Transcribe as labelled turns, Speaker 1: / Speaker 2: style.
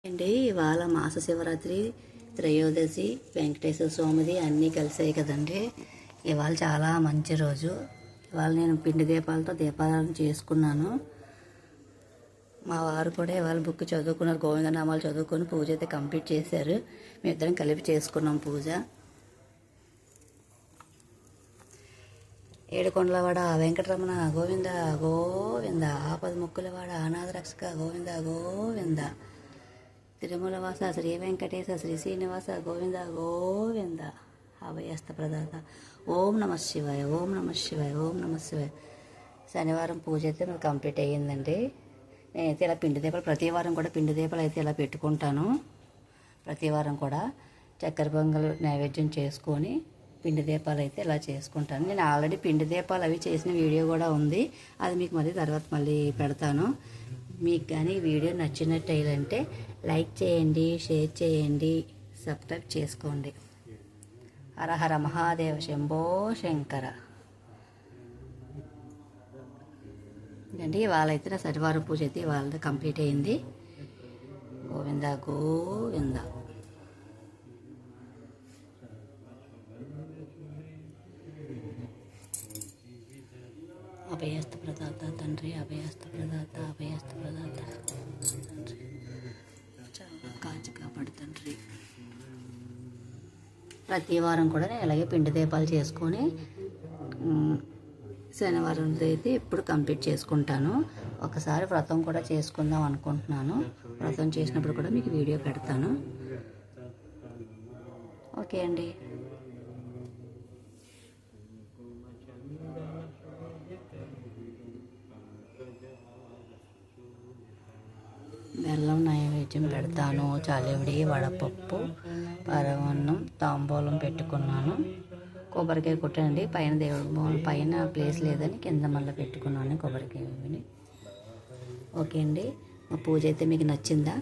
Speaker 1: అండి ఇవాళ మాస శివరాత్రి త్రయోదశి వెంకటేశ్వర స్వామిది అన్నీ కలిసాయి కదండి. ఇవాళ చాలా మంచి రోజు. ఇవాళ నేను పిండి దీపాలతో దీపారాధన చేసుకున్నాను. మా వారు కూడా ఇవాళ బుక్ చదువుకున్నారు, గోవిందనామాలు చదువుకొని పూజ అయితే కంప్లీట్ చేశారు. మేమిద్దరం కలిపి చేసుకున్నాం పూజ. ఏడుకొండలవాడ వెంకటరమణ గోవింద గోవింద, ఆపద ముక్కులవాడ అనాథ రక్షక గోవింద గోవింద, తిరుమలవాస శ్రీ వెంకటేశ శ్రీ శ్రీనివాస గోవింద గోవింద, అభయస్త ప్రదాత. ఓం నమ శివాయ, ఓం నమ శివాయ, ఓం నమ శివాయ. శనివారం పూజ అయితే నాకు కంప్లీట్ అయ్యిందండి. నేనైతే ఇలా పిండి దీపాలు ప్రతి వారం కూడా పిండి దీపాలు అయితే ఇలా పెట్టుకుంటాను. ప్రతి వారం కూడా చక్కెర పొంగల్ నైవేద్యం చేసుకొని పిండి దీపాలు అయితే ఇలా చేసుకుంటాను. నేను ఆల్రెడీ పిండి దీపాలు అవి చేసిన వీడియో కూడా ఉంది, అది మీకు మళ్ళీ పెడతాను. మీకు కానీ వీడియో నచ్చినట్టయితే లైక్ చేయండి, షేర్ చేయండి, సబ్స్క్రైబ్ చేసుకోండి. హర హర మహాదేవ శంభో శంకర అండి. ఇవాళైతే నా శనివారం పూజ అయితే ఇవాళ కంప్లీట్ అయింది. గోవింద గోవింద. అభయస్త ప్రదాత తండ్రి, అభయస్త ప్రదాత, అభయస్త ప్రదాత తండ్రి, చాలా కాచి కాపాడు తండ్రి. ప్రతి వారం కూడా నేను ఇలాగే పిండి దీపాలు చేసుకొని శనివారం అయితే ఇప్పుడు కంప్లీట్ చేసుకుంటాను. ఒకసారి వ్రతం కూడా చేసుకుందాం అనుకుంటున్నాను. వ్రతం చేసినప్పుడు కూడా మీకు వీడియో పెడతాను. ఓకే అండి. బెల్లం నైవేద్యం పెడతాను. చలివిడి, వడపప్పు, పరమాన్నం, తాంబూలం పెట్టుకున్నాను. కొబ్బరికాయ కొట్టండి. పైన దేవుడు పైన ప్లేస్ లేదని కింద మళ్ళీ పెట్టుకున్నాను కొబ్బరికాయ. ఓకే అండి. మా పూజ అయితే మీకు నచ్చిందా?